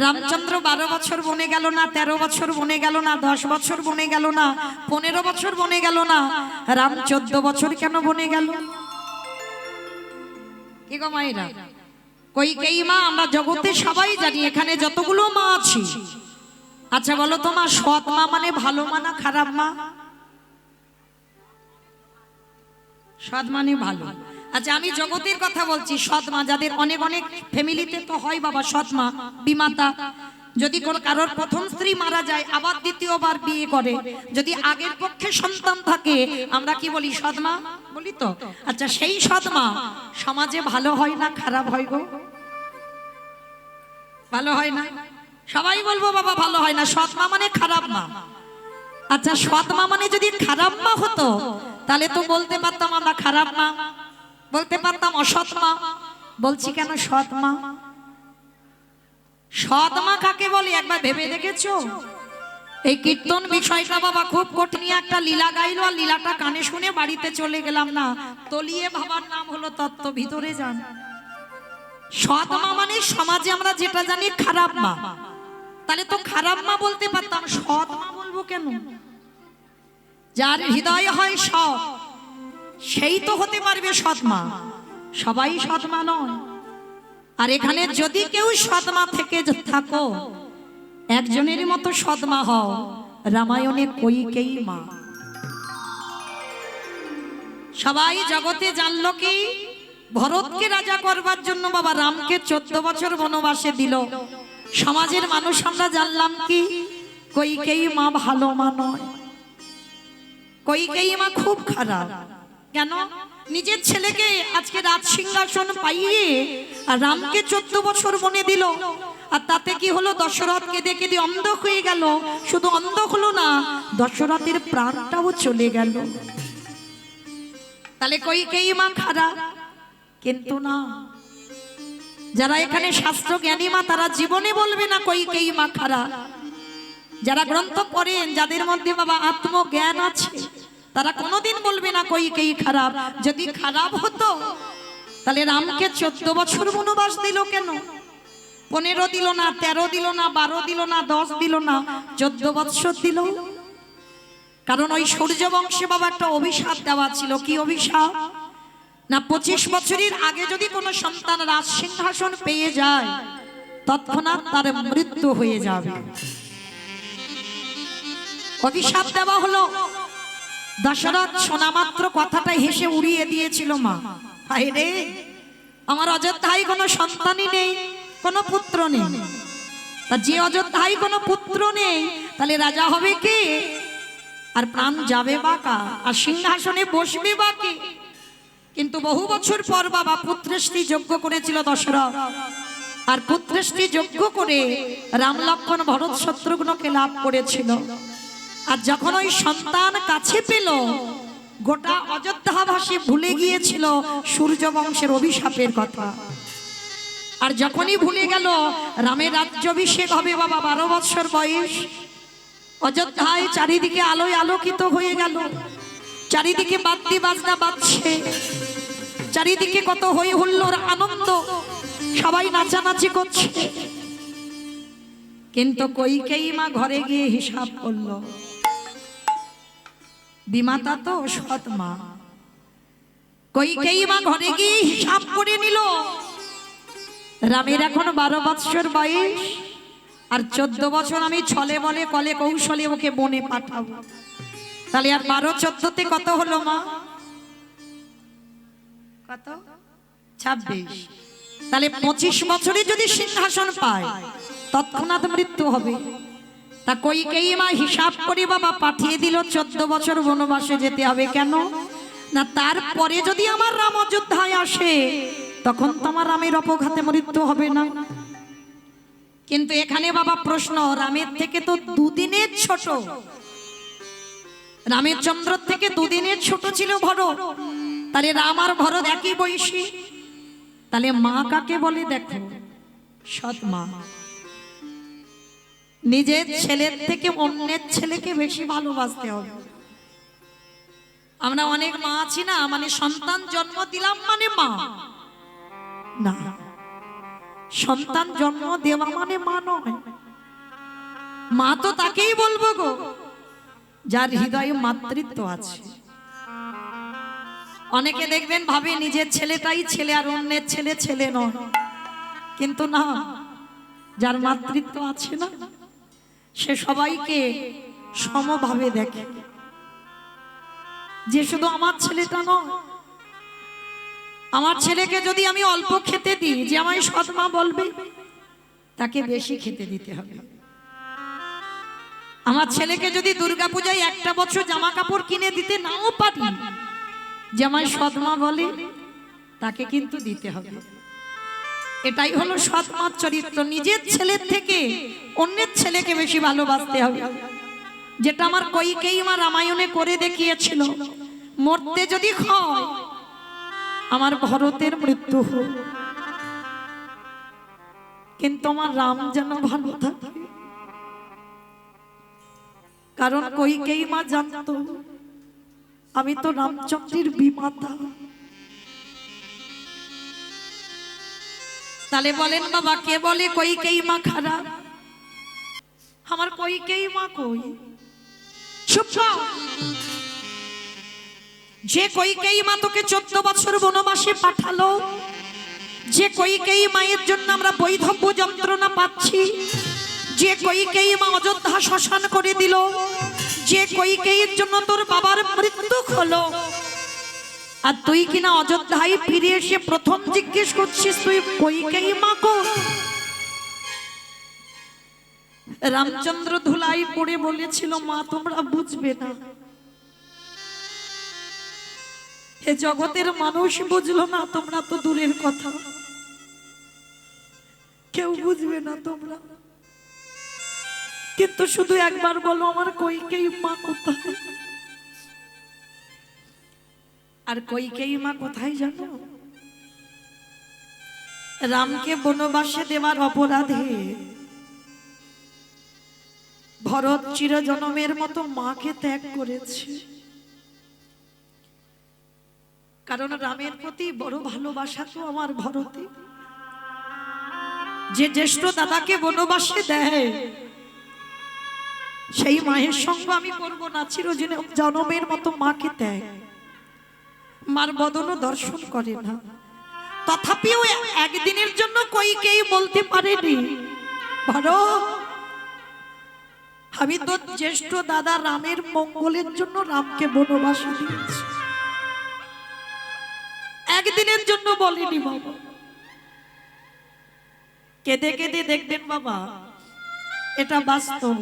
রামচন্দ্র 12 বছর বনে গেল না, 13 বছর বনে গেল না, 10 বছর বনে গেল না, 15 বছর বনে গেল না, রাম 14 বছর কেন বনে গেল? কি গো মায়েরা, কইকেয়ী মা আমরা জগতে সবাই জানি, এখানে যতগুলো মা আছে। আচ্ছা বলো তো মা, সৎ মা মানে ভালো মা না খারাপ মা? সৎ মানে ভালো। আচ্ছা আমি জগতের কথা বলছি, সৎ মা যাদের অনেক অনেক ফ্যামিলিতে তো হয় বাবা সৎ মা বিমাতা। যদি কোন কারোর প্রথম স্ত্রী মারা যায় আবার দ্বিতীয়বার বিয়ে করে, যদি আগের পক্ষে সন্তান থাকে আমরা কি বলি? সৎ মা বলি তো। আচ্ছা সেই সৎ মা সমাজে ভালো হয় না খারাপ হয় গো? ভালো হয় না? সবাই বলবো বাবা ভালো হয় না, সৎ মা মানে খারাপ মা। আচ্ছা সৎ মা মানে যদি খারাপ মা হতো তাহলে তো বলতে পারতাম আমরা খারাপ মা, বলতে পারতাম অসৎ মা। বলছি কেন সৎ মা? সৎ মা কাকে বলে একবার ভেবে দেখেছো? এই কীর্তন বিষয়টা বাবা খুব কঠিন। একটা লীলা গাইলো আর লীলাটা কানে শুনে বাড়িতে চলে গেলাম না, তলিয়ে ভাবার নাম হলো তত্ত্ব। ভিতরে যান। সৎ মা মানে সমাজে আমরা যেটা জানি খারাপ মা, তাহলে তো খারাপ মা বলতে পারতাম, সৎ মা বলবো কেন? যার হৃদয় হয় সৎ সেই তো হতে পারবে সৎ মা, সবাই সৎ মা নয়। আর এখানে যদি কেউ সৎ মা থেকে থাকো, একজনের মতো সৎ মা হও, রামায়ণে কইকেয়ী মা। সবাই জগতে জানলো কি ভরতকে রাজা করবার জন্য বাবা রামকে 14 বছর বনবাসে দিল। সমাজের মানুষ আমরা জানলাম কি কইকেয়ী মা ভালো মা নয়, কইকেয়ী মা খুব খারাপ। কেন? নিজের ছেলেকে আজকে রাজ সিংহাসন পাইয়ে আর রামকে 14 বছর বনে দিল। আর তাতে কি হলো? দশরথ কেঁদে কেঁদে অন্ধ হয়ে গেল। শুধু অন্ধ হলো না, দশরথের প্রাণটাও চলে গেল। তাহলে কইকেয়ী মা খারাপ? কিন্তু না, যারা এখানে শাস্ত্র জ্ঞানী মা তারা জীবনে বলবে না কইকেয়ী মা খারাপ। যারা গ্রন্থ পড়েন, যাদের মধ্যে বাবা আত্মজ্ঞান আছে, তারা কোনোদিন বলবে না কইকেয়ী খারাপ। যদি খারাপ হতো তাহলে রামকে 14 বছর বনবাস দিল কেন? 15 দিল না, 13 দিল না, 12 দিল না, 10 দিল না, 14 বছর দিল। কারণ ওই সূর্য বংশে বাবা একটা অভিশাপ দেওয়া ছিল। কি অভিশাপ? না 25 বছরের আগে যদি কোনো সন্তান রাজ সিংহাসন পেয়ে যায় তৎক্ষণাৎ তার মৃত্যু হয়ে যাবে। অভিশাপ দেওয়া হলো। দশরথ শোনা মাত্র কথাটা হেসে উড়িয়ে দিয়েছিল। মা হায় রে, আমার অযোধ্যায় কোনো সন্তানই নেই, কোনো পুত্র নেই। তা যে অযোধ্যায় কোনো পুত্র নেই তাহলে রাজা হবে কে? আর প্রাণ যাবে বা কার? আর সিংহাসনে বসবে বা কে? কিন্তু বহু বছর পর বাবা পুত্রেষ্টি যজ্ঞ করেছিল দশরথ। আর পুত্রেষ্টি যজ্ঞ করে রাম লক্ষ্মণ ভরত শত্রুঘ্নকে লাভ করেছিল। আর যখন ওই সন্তান কাছে পেল, গোটা অযোধ্যাবাসী ভুলে গিয়েছিল সূর্য বংশের অভিশাপের কথা। আর যখনই ভুলে গেল রামের রাজ্যাভিষেক হবে বাবা 12 বছর বয়স, অযোধ্যায় চারিদিকে আলোয় আলোকিত হয়ে গেল। চারিদিকে বাদ্যি বাজনা বাজছে, চারিদিকে কত হই হুল্লোড় আনন্দ, সবাই নাচানাচি করছে। কিন্তু কইকেয়ী মা ঘরে গিয়ে হিসাব করলো। বিমাতা তো সৎ মা। কইকেয়ী মা ঘরে গিয়ে হিসাব করে নিল, রামের এখন 12 বছর বয়স, আর 14 বছর আমি ছলে বলে কলে কৌশলে ওকে বনে পাঠাবো। তাহলে আর 12 14তে কত হলো মা? কত? 26। তাহলে 25 বছরে যদি সিংহাসন পায় তৎক্ষণাৎ মৃত্যু হবে। তা কইকেয়ী মা হিসাব করে বাবা পাঠিয়ে দিল 14 বছর বনবাসে যেতে হবে। কেন না তারপরে যদি আমার রাম অযোধ্যায় আসে তখন তো আমার রামের অপঘাতে মৃত্যু হবে না। কিন্তু এখানে বাবা প্রশ্ন, রামের থেকে তো 2 দিনের ছোট, রামের চন্দ্র থেকে 2 দিনের ছোট ছিল ভরত। তাহলে রাম আর ভরত একই বয়সী। তাহলে মা কাকে বলে? দেখো, সৎ মা। নিজের ছেলের থেকে অন্যের ছেলেকে বেশি ভালোবাসতে হবে। আমরা অনেক মা আছি না, মানে সন্তান জন্ম দিলাম মানে মা না, সন্তান জন্ম দেওয়া মানে মা নয়, মা তো তাকেই বলবো গো যার হৃদয়ে মাতৃত্ব আছে। অনেকে দেখবেন ভাবে নিজের ছেলেটাই ছেলে আর অন্যের ছেলে ছেলে নয়, কিন্তু না, যার মাতৃত্ব আছে না সে সবাইকে সমভাবে দেখে, যে শুধু আমার ছেলেটা নয়, আমার ছেলেকে যদি আমি অল্প খেতে দিই, যে আমায় সৎ মা বলবে তাকে বেশি খেতে দিতে হবে। আমার ছেলেকে যদি দুর্গাপূজায় একটা বছর জামা কাপড় কিনে দিতে নাও পারি, যে আমায় সৎ মা বলে তাকে কিন্তু দিতে হবে। এটাই হলো সৎ মার চরিত্র। নিজের ছেলের থেকে অন্যের ছেলেকে বেশি ভালোবাসতে হবে, যেটা আমার কইকেয়ী মা রামায়ণে করে দেখিয়েছিল। মরতে যদি হয় আমার ভরতের মৃত্যু হোক, কিন্তু আমার রাম যেন ভালো থাকে। কারণ কইকেয়ী মা জানতো আমি তো রামচন্দ্রের বিমাতা। তাহলে বলেন বাবা, কে বলে কইকেয়ী মা খারাপ? আমার কইকেয়ী মা কই? চুপ কর। যে কইকেয়ী মা তোকে 14 বছর বনবাসে পাঠালো, যে কইকেয়ী মায়ের জন্য আমরা বৈধব্য যন্ত্রণা পাচ্ছি, যে কইকেয়ী মা অযোধ্যা শ্মশান করে দিল, যে কইকেয়ীর জন্য তোর বাবার মৃত্যু হলো, আর তুই কিনা অযোধ্যায় ফিরে এসে প্রথম জিজ্ঞেস করছিস তুই কইকেয়ী মা কো? রামচন্দ্র ধুলাই পড়ে বলেছিল, মা তোমরা বুঝবে না। এ জগতের মানুষ বুঝলো না, তোমরা তো দূরের কথা, কেউ বুঝবে না তোমরা। কিন্তু শুধু একবার বলো আমার কইকেয়ী মা কোথায়? আর কইকেয়ী মা কোথায় জানো? রামকে বনবাসে দেওয়ার অপরাধে ভরত চিরজনমের মতো মাকে ত্যাগ করেছে। কারণ রামের প্রতি বড় ভালোবাসা তো আমার ভরতে। যে জ্যেষ্ঠ দাদাকে বনবাসে দেয় সেই মায়ের সঙ্গ আমি করব না, চিরজনমের মতো মাকে ত্যাগ। মার বদনও দর্শন করে না, তথাপিও একদিনের জন্য কইকেয়ী বলতে পারেনি, ভরত আমি তো জ্যেষ্ঠ দাদা রামের মঙ্গলের জন্য রামকে বনবাসে দিয়েছি, একদিনের জন্য বলিনি বাবা। কেঁদে কেঁদে দেখবেন বাবা, এটা বাস্তব।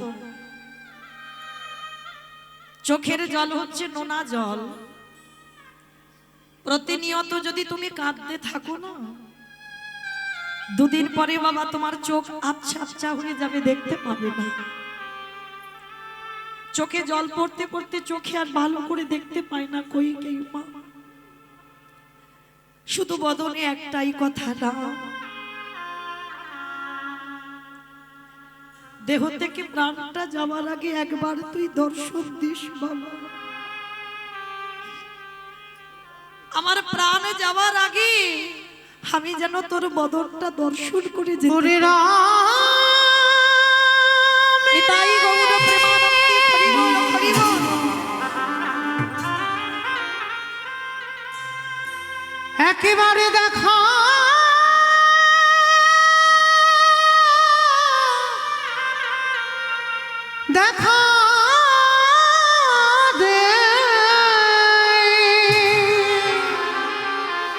চোখের জল হচ্ছে নোনা জল। প্রতিনিয়ত যদি তুমি কাঁদতে থাকো না, দুদিন পরে বাবা তোমার চোখ আবছা আবছা হয়ে যাবে, দেখতে পাবে না। চোখে জল পড়তে পড়তে চোখে আর ভালো করে দেখতে পায় না কইকেয়ী মা। শুধু বদনে একটাই কথা, না দেহ থেকে প্রাণটা যাওয়ার আগে একবার তুই দর্শন দিস বাবা। আমার প্রাণ যাওয়ার আগে আমি যেন তোর বদনটা দর্শন করে যেতে পারি। নিতাই গৌর প্রেমানন্দে হরি বল, হরি বল। একেবারে দেখা দেখা দে,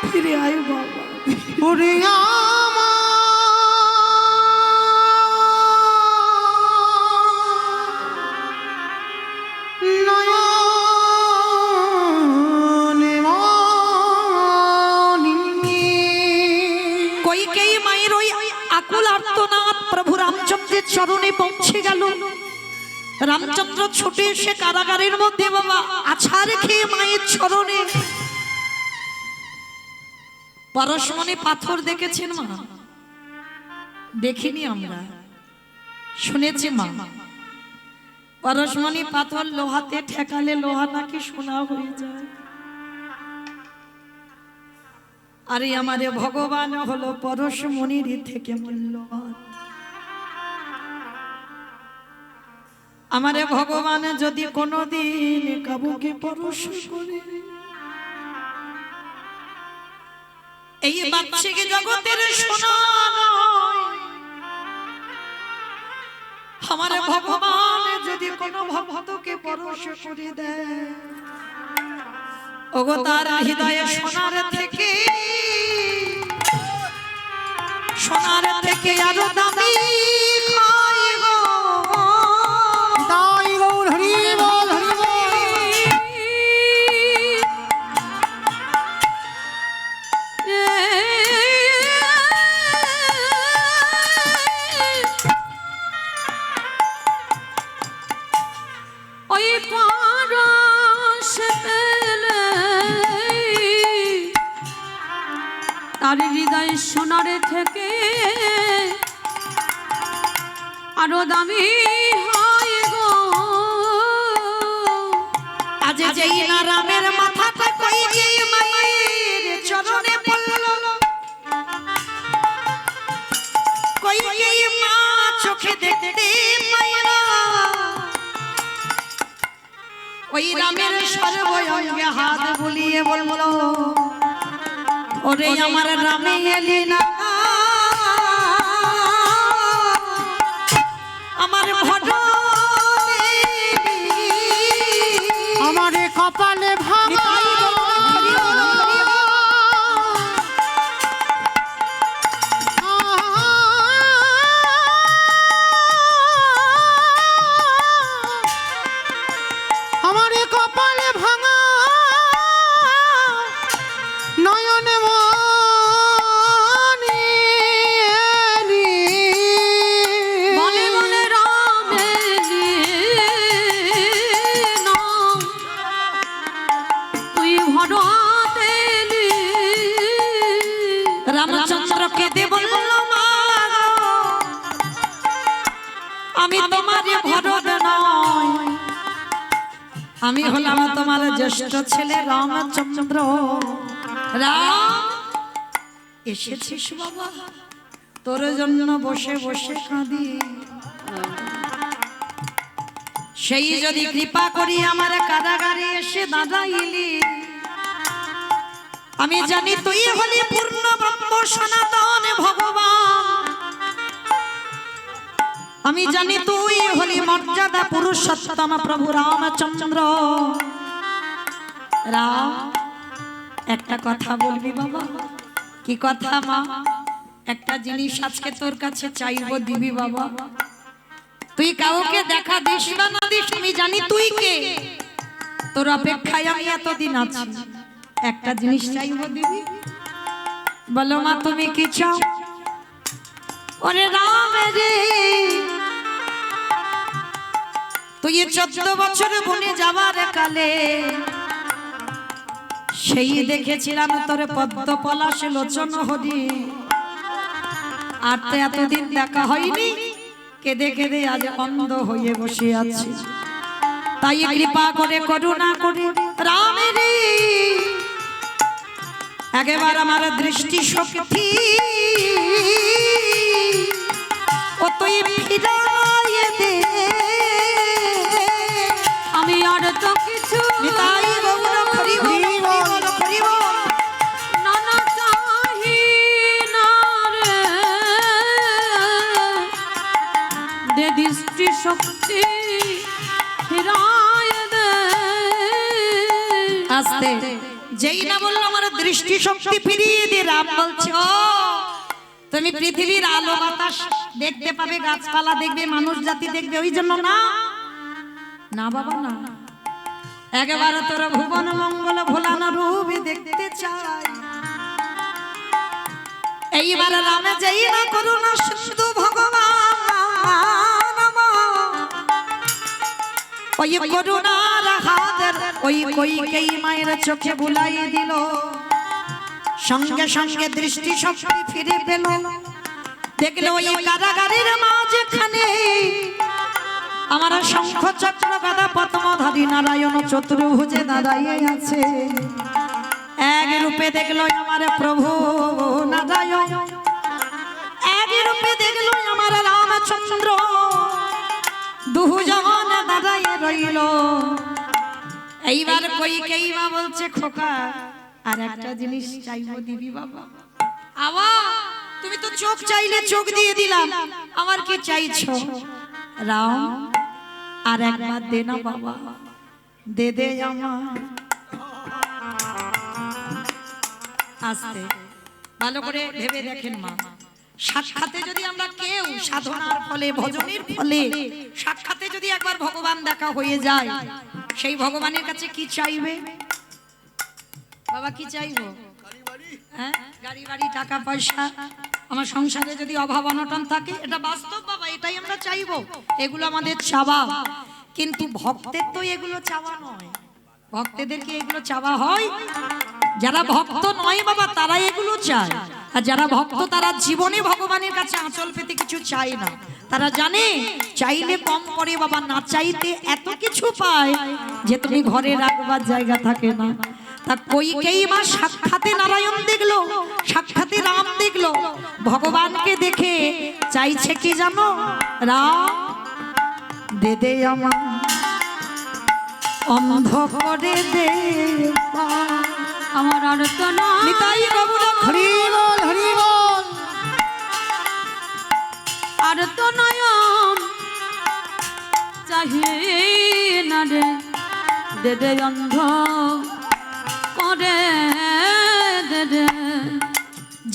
ফিরে আয় বাবা। ওরে কইকেয়ী মায়ের ওই আকুল আর্তনাদ প্রভু রামচন্দ্রের চরণে পৌঁছে গেল। রামচন্দ্র ছুটে এসে কারাগারের মধ্যে বাবা আছাড় খেয়ে মায়ের চরণে। পরশমণি পাথর দেখেছেন মা? দেখিনি আমরা, শুনেছি মা। পরশমণি পাথর লোহাতে ঠেকালে লোহা নাকি সোনা হয়ে যায়। আরে আমারে ভগবান হলো পরশমণির থেকে মূল্যবান। আমারে ভগবান যদি কোনোদিন কাবুকে পরশ করে, এই বাচ্চাকে জগতের সোনা নয়, আমারে ভগবান যদি কোনো ভক্তকে পরশ করে দেয়, ওগো তার হৃদয়ে সোনার থেকে আরো দামি হয় গো। তাই গৌর হরি বল হরি বল। ওই পরশ পেলে তার হৃদয় সোনার থেকে আরো দামি হয় গো। আজ যেই না রামের মাথাটা কই গিয়ে মায়ের চরণে পড়ল, কই গিয়ে মা চোখে দেখতে মায়ের, ওই রামের সর্বঙ্গে হাত বুলিয়ে বলল, ওরে আমার রামে এলি না, আমার ভট আমারে কপালে ভাঙা আমারে কপালে ভাঙা নয়নে মনি মনে মনে রামে না তুই ভরতেলি। রামচন্দ্র কেঁদে বলল, মা আমি তোমার ভরত নয়, আমি হলাম তোমার জ্যেষ্ঠ ছেলে রামচন্দ্র। রাম এসেছিস বাবা, তোর জন্য বসে বসে কাঁদি, সেই যদি কৃপা করি আমার কারাগারে এসে দাঁড়াইলি, আমি জানি তুই হলি পূর্ণ ব্রহ্ম সনাতন ভগবান, আমি জানি তুই হলি মর্যাদা পুরুষোত্তম প্রভু রামচন্দ্র। রাম একটা কথা বলবি বাবা? কি কথা মা? একটা জিনিস আজকে তোর কাছে চাইবো, দিবি বাবা? তুই কাউকে দেখা দিস বা না দিস, আমি জানি তুই কে, তোর অপেক্ষায় আমি এতদিন আছি, একটা জিনিস চাইবো, দিবি? বলো মা তুমি কি চাও? ওরে রাম রে, তুই 14 বছর বনে যাবার কালে সেই দেখেছিলাম তোর পদ্ম পলাশ লোচন হরি, আর তো এতদিন দেখা হয়নি, কেঁদে কেঁদে আজ অন্ধ হয়ে বসে আছি, তাই কৃপা করে করুণা করে রাম রে একবার আমার দৃষ্টি শক্তি ও তুই ফিরাইয়ে দে, আমি আর তো কিছু নিতাই গৌর হরি বল হরি বল। নানা চাহি না রে, দে দৃষ্টি শক্তি ফিরায় দে। আস্তে যেই না বললো আমার দৃষ্টি শক্তি ফিরিয়ে দে, রাম বলছে ও তুমি পৃথিবীর আলো বাতাস দেখতে পাবে, গাছপালা দেখবে, মানুষ জাতি দেখবে, ওই জন্য না, না বাবা না, একবার তোর ভুবন মঙ্গল ভোলানো রূপ দেখতে চাই। এইবার রামে যেই না করুণা সিন্ধু ভগবান ওই করুণার হাতের ওই কইকেই মায়ের চোখে বুলাই দিল, সঙ্গে সঙ্গে দৃষ্টি শক্তি ফিরে পেল, দেখলো ওই কারাগারের মাঝখানে আমার শঙ্খ চক্র গদা পদ্মধারী নারায়ণ চতুর্ভুজে দাঁড়াইয়ে আছে। এক রূপে দেখলো আমার প্রভু নারায়ণ, এক রূপে দেখলো আমার রামচন্দ্র, দুজন দাঁড়ায় রইল। এইবার কইকেয়ী মা বলছে, খোকা আর একটা জিনিস চাইবো, দিবি বাবা? আবা তুমি তো চোখ চাইলে চোখ দিয়ে দিলাম, আমার কি চাইছো? রাম আর একবার দে না বাবা, দে দে আমার। আস্তে ভালো করে ভেবে দেখেন মা, সাক্ষাতে যদি আমরা কেউ সাধনার ফলে ভজনের ফলে সাক্ষাতে যদি একবার ভগবান দেখা হয়ে যায়, সেই ভগবানের কাছে কি চাইবে বাবা? কি চাইবো? হ্যাঁ, গাড়ি বাড়ি টাকা পয়সা। আমার সংসারে যদি অভাব অনটন থাকে, এটা বাস্তব বাবা, এটাই আমরা চাইবো, এগুলো আমাদের চাওয়া। কিন্তু ভক্তের তো এগুলো চাওয়া নয়। ভক্তদের কি এগুলো চাওয়া হয়? যারা ভক্ত নয় বাবা তারা এগুলো চায়, আর যারা ভক্ত তারা জীবনে ভগবানের কাছে আঁচল পেতে কিছু চায় না। তারা জানে চাইলে কম করে বাবা, না চাইতে এত কিছু পায় যে তুমি ঘরে রাখবার জায়গা থাকে না। তা কইকেয়ী মা সাক্ষাতে নারায়ণ দেখলো, সাক্ষাতে রাম দেখলো, ভগবানকে দেখে চাইছে কি জানো? রাম দে দে আমার, অন্ধ করে দে আমার আর তো না নিতাই বাবু না। হরি বল, হরি বল। আর তো নয়ন চাহিয়ে না রে, দে দে অন্ধ করে দে দে।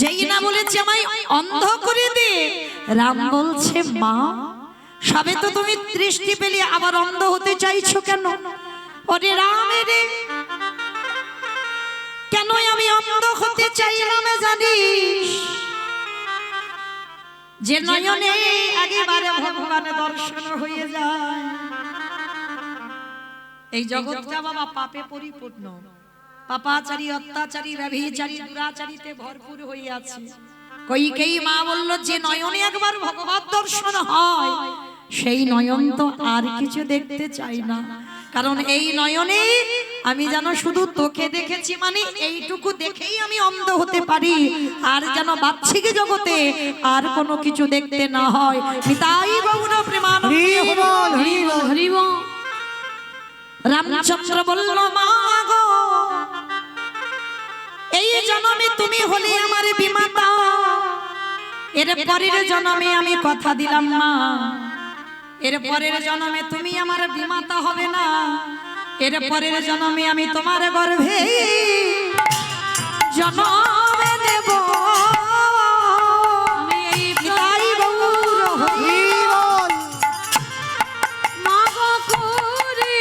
যেই না বলেছে আমায় অন্ধ করে দে, রাম বলছে মা সবে তো তুমি দৃষ্টি পেলে আবার অন্ধ হতে চাইছো কেন? ওরে রাম রে, কেন আমি অন্ধ হতে চাইলাম জানিস? যে নয়নে একেবারে ভগবানের দর্শন হয়ে যায়। এই জগৎটা বাবা পাপে পরিপূর্ণ, পাপাচারী, অত্যাচারী, ব্যভিচারী, দুরাচারীতে ভরপুর হয়ে আছে। কইকেয়ী মা বলল, যে নয়নে একবার ভগবত দর্শন হয় সেই নয়ন তো আর কিছু দেখতে চাই না। কারণ এই নয়নে আমি যেন শুধু তোকে দেখেছি, মানে এইটুকু দেখেই আমি অন্ধ হতে পারি, আর যেন বাহ্যিক জগতে আর কোনো কিছু দেখতে না হয়। নিতাই গৌর প্রেমানন্দে হরি বল, হরি বল। হরি বল। রামচন্দ্র বলল, মা গো এই জন্মে তুমি হলে আমার বিমাতা, এর পরের জন্মে আমি কথা দিলাম মা, এর পরের জন্মে তুমি আমার বিমাতা হবে না, এর পরের জন্মে আমি তোমার গর্ভে জন্ম নেব। আমি এই নিতাই গৌর হরি বল। মাগো করে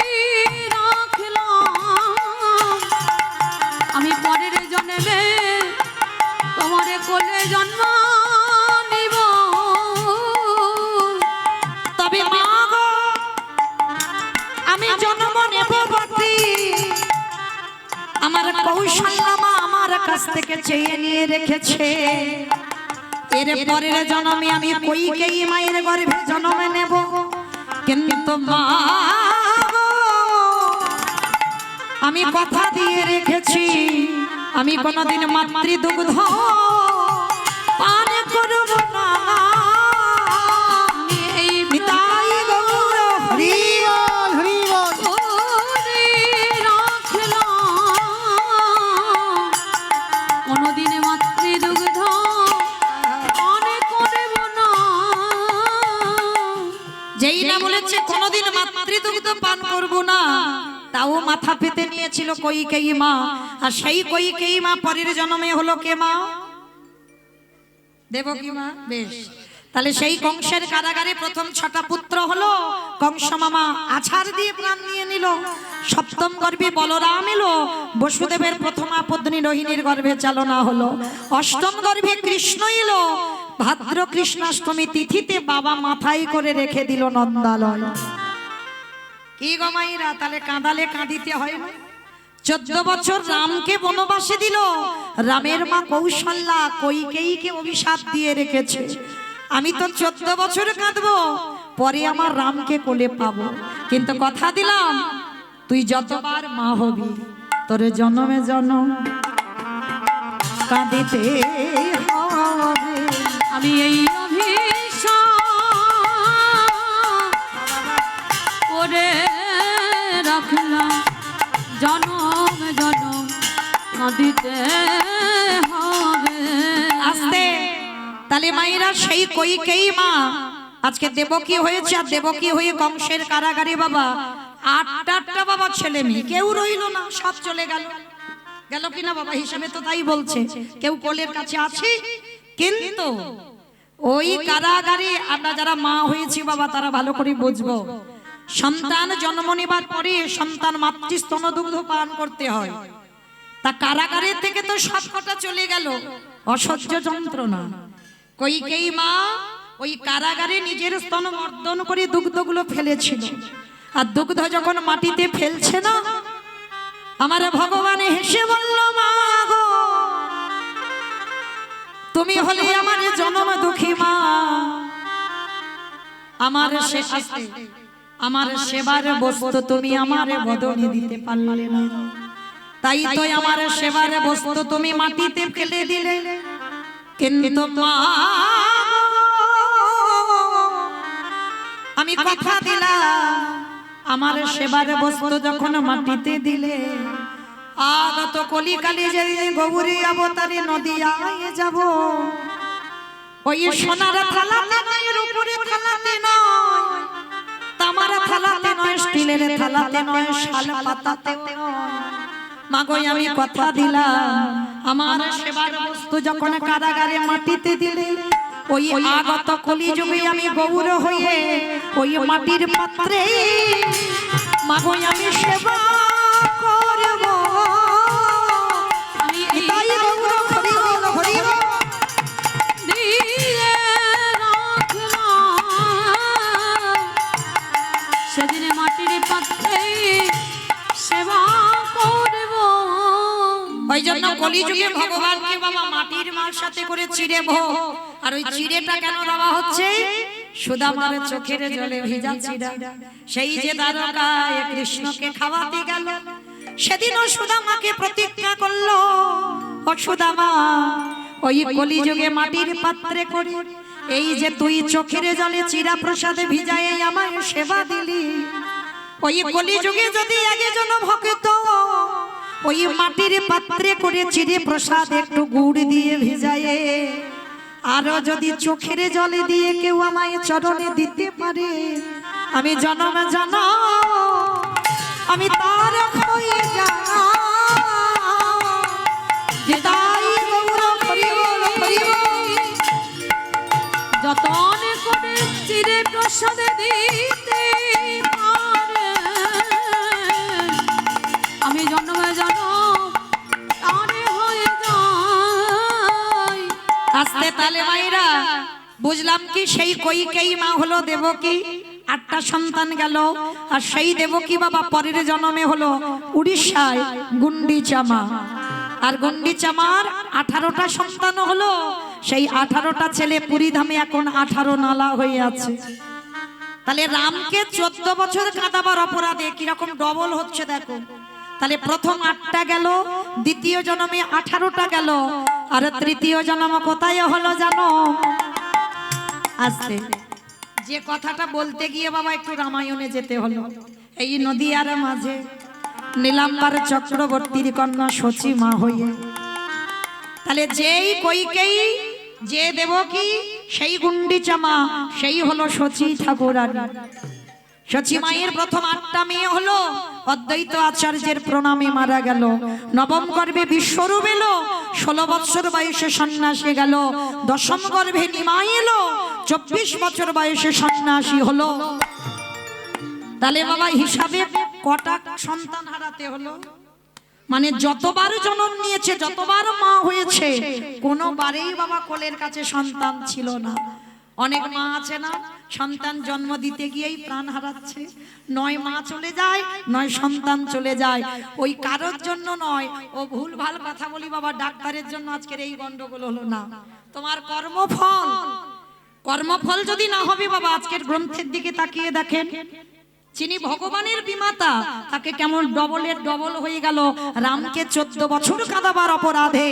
রাখলাম, আমি পরের জন্মে তোমার কোলে জন্ম নিব। তবে মা গো আমি জন্ম নেব বটে, আমার কৌশল্যা মা আমার কাছ থেকে চেয়ে নিয়ে রেখেছে, এর পরের জন্মে আমি কইকেয়ী মায়ের গর্ভে জন্ম নেব। কিন্তু মা গো আমি কথা দিয়ে রেখেছি, আমি কোনোদিন মাতৃদুগ্ধ পান করব না। আমি এই নিতাই গৌর হরি বল, হরি বল। করে রাখলাম, কোনদিন মাতৃদুগ্ধ পান করব না। যেই না বলেছে কোনোদিন মাতৃদুগ্ধ পান করব না, তাও মাথা পেতে নিয়েছিল কইকেয়ী মা। আর সেই কইকেয়ী মা পরের জন্মে হলো কে মা? দেবকী মা। বেশ, তাহলে সেই কংসের কারাগারে প্রথম 6টা পুত্র হলো। কংস মামা আছাড় দিয়ে প্রাণ নিয়ে নিল। সপ্তম গর্ভে বলরাম এলো, বসুদেবের প্রথমা পত্নী রোহিণীর গর্ভে চালনা হলো। অষ্টম গর্ভে কৃষ্ণ এলো, ভাদ্র কৃষ্ণাষ্টমী তিথিতে বাবা মাথায় করে রেখে দিল নন্দালয়। কি গো মাইরা, তাহলে কাঁদালে কাঁদিতে হয় না? 14 বছর রামকে বনবাসে দিল। রামের মা কৌশল্যা কইকেয়ীকে অভিশাপ দিয়ে রেখেছে, আমি তো 14 বছর কাঁদবো, পরে আমার রামকে কোলে পাবো, কিন্তু কথা দিলাম তুই যতবার মা হবি তোর জন্মে জন্ম কাঁদিতে হবে। আমি এই অভিশাপ করে রাখলাম জনম জনম কাঁদিতে হবে। আস্তে তাহলে মায়েরা সেই কইকেই মা আজকে দেবকী হয়েছে, আর দেবকী হয়ে কংসের কারাগারে বাবা আটটা বাবা ছেলে মেয়ে, কেউ রইল না, সব চলে গেল। গেল কিনা বাবা? হিসেবে তো তাই বলছে, কেউ কোলের কাছে আছে। কিন্তু ওই কারাগারে আমরা যারা মা হয়েছি বাবা তারা ভালো করে বুঝবো, সন্তান জন্ম নেবার পরে সন্তান মাতৃস্তন দুগ্ধ পান করতে হয়। তা কারাগারে থেকে তো সব কটা চলে গেল, অসহ্য যন্ত্রণা। কইকেই মা ওই কারাগারে নিজের স্তন মর্দন করে দুগ্ধগুলো ফেলেছিল, আর দুগ্ধ যখন মাটিতে ফেলছে না, আমার ভগবান হেসে বলল, মা গো তুমি হলে আমার জনম দুঃখী মা, আমার সেবার বস্তু তুমি আমার বদনে দিতে পারলে না, তাই তো আমার সেবার বস্তু তুমি মাটিতে ফেলে দিলে। কিন্তু মা আমি কথা দিলাম, আমার সেবার বস্তু যখন মাটিতে দিলে, আগত কলিকালে যে গৌরী অবতারে নদিয়ায় যাব, ওই সোনার থালাতে নয়, রূপোর থালাতে নয়, তামার থালাতে নয়, স্টিলের থালাতে নয়, শাল পাতাতে নয়। মাগো আমি কথা দিলাম, আমার সেবার বস্তু যখন কারাগারে মাটিতে দিলে, ওই আগত কলিযুগে আমি গৌর হয়ে ওই মাটির পাত্রে মাগো আমি সেবা করব। আমি তাই গৌর হরি বল, হরি বল। দিয়ে রাখলাম সেদিন মাটির পাত্রে সেবা করব। ওই জন্য কলিযুগে ভগবানকে বাবা মাটির মার সাথে করে চিড়ে ভোগ, আর ওই চিড়েটা কেন দেওয়া হচ্ছে? সুদামার চোখের জলে ভিজা চিড়া, সেই যে দ্বারকায় কৃষ্ণকে খাওয়াতে গেল, সেদিনও সুদামাকে প্রতিজ্ঞা করলো, ও সুদামা ওই কলিযুগে মাটির পাত্রে করে এই যে তুই চোখের জলে চিড়া প্রসাদে ভিজায় আমায় সেবা দিলি, ওই কলিযুগে যদি একজন ভক্ত ওই মাটির পাত্রে করে চিড়ে প্রসাদ একটু গুড় দিয়ে ভিজায়, আরো যদি চোখের জলে দিয়ে কেউ আমায় চরণে দিতে পারে, আমি জনম আমি তার হয়ে যাই। তাই গৌর হরি বল, হরি বল। যতন করে চিরে প্রসাদ দিতে পারে, আমি জন্মে জনম তারে হয়ে যাই। আস্তে তালে মায়েরা বুঝলাম কি, সেই কইকেই মা হলো দেবকী, আটটা সন্তান গেল, আর সেই দেবকী বাবা পরের জন্মে হলো উড়িষ্যায় গুন্ডিচা মা, আর গুন্ডিচা মার 18টা সন্তান হলো, সেই 18টা ছেলে পুরী ধামে এখন 18 নালা হয়ে আছে। তাহলে রামকে 14 বছর কাঁদাবার অপরাধে কিরকম ডবল হচ্ছে দেখো। তাহলে প্রথম 8টা গেল, দ্বিতীয় জন্মে 18টা গেল, আর তৃতীয় জন্ম কোথায় হলো জানো? আস্তে যে কথাটা বলতে গিয়ে বাবা একটু রামায়ণে যেতে হলো। এই নদিয়ার মাঝে নীলাম্বার চক্রবর্তীর কন্যা শচী মা হয়ে, তাহলে যেই কইকেই যে দেবকী সেই গুন্ডিচা মা, সেই হলো শচী ঠাকুরানী। শচী মায়ের প্রথম 8টা মেয়ে হলো, অদ্বৈত আচার্যের প্রণামে মারা গেল, নবম গর্ভে বিশ্বরূপ এলো, 16 বছর বয়সে সন্ন্যাসী গেল, দশম গর্ভে নিমাই এলো, 24 বছর বয়সে সন্ন্যাসী হলো। তাহলে বাবা হিসাবে কটা সন্তান হারাতে হলো? মানে যতবার জন্ম নিয়েছে, যতবার মা হয়েছে, কোনোবারেই বাবা কোলের কাছে সন্তান ছিল না। অনেক মা আছে না, সন্তান জন্ম দিতে গিয়েই প্রাণ হারাচ্ছে, নয় মা চলে যায়, নয় সন্তান চলে যায়। ওই কারোর জন্য নয়, ও ভুল ভাল কথা বলি বাবা, ডাক্তারের জন্য আজকের এই গন্ডগোল হলো না। তোমার কর্মফল, কর্মফল যদি না হবে বাবা, আজকের গ্রন্থের দিকে তাকিয়ে দেখেন, যিনি ভগবানের বিমাতা তাকে কেমন ডবলের ডবল হয়ে গেল। রামকে 14 বছর কাঁদাবার অপরাধে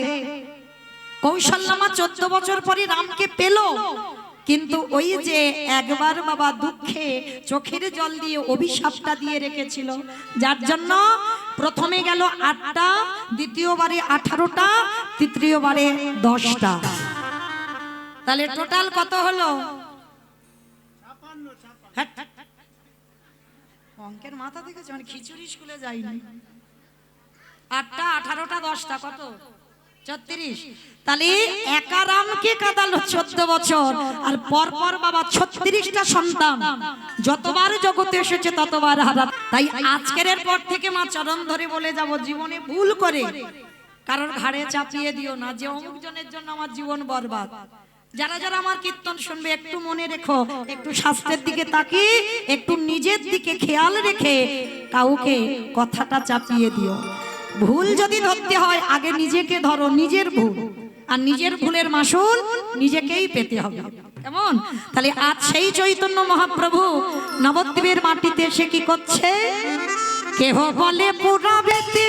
কৌশল্যমা 14 বছর পরে রামকে পেল, কিন্তু ওই যে একবার বাবা দুঃখে চোখের জল দিয়ে অভিশাপটা দিয়ে রেখেছিল, যার জন্য প্রথমে গেল 8টা, দ্বিতীয়বারে 18টা, তৃতীয়বারে 10টা। তাহলে টোটাল কত হলো? হ্যাট। অঙ্কের মাথা দেখেছ, মানে খিচুড়ি স্কুলে যাইনি। 8টা, 18টা, 10টা, কত? 36। তাহলে একা রামকে কাঁদালো 14 বছর, আর পরপর বাবা 36টা সন্তান। যতবার জগতে এসেছে ততবার হারা। তাই আজকের পর থেকে মা চরণ ধরে বলে যাব, জীবনে ভুল করে কারোর ঘাড়ে চাপিয়ে দিও না যে অমুক জনের জন্য আমার জীবন বরবাদ। যারা যারা আমার কীর্তন শুনবে একটু মনে রেখো, একটু শাস্ত্রের দিকে তাকিয়ে একটু নিজের দিকে খেয়াল রেখে কাউকে কথাটা চাপিয়ে দিও। ভুল যদি ধরতে হয় আগে নিজেকে ধরো, নিজের ভুল, আর নিজের ভুলের মাসুল নিজেকেই পেতে হবে। কেমন? তাহলে আজ সেই চৈতন্য মহাপ্রভু নবদ্বীপের মাটিতে এসে কি করছে? কেহ বলে পুরাবেতে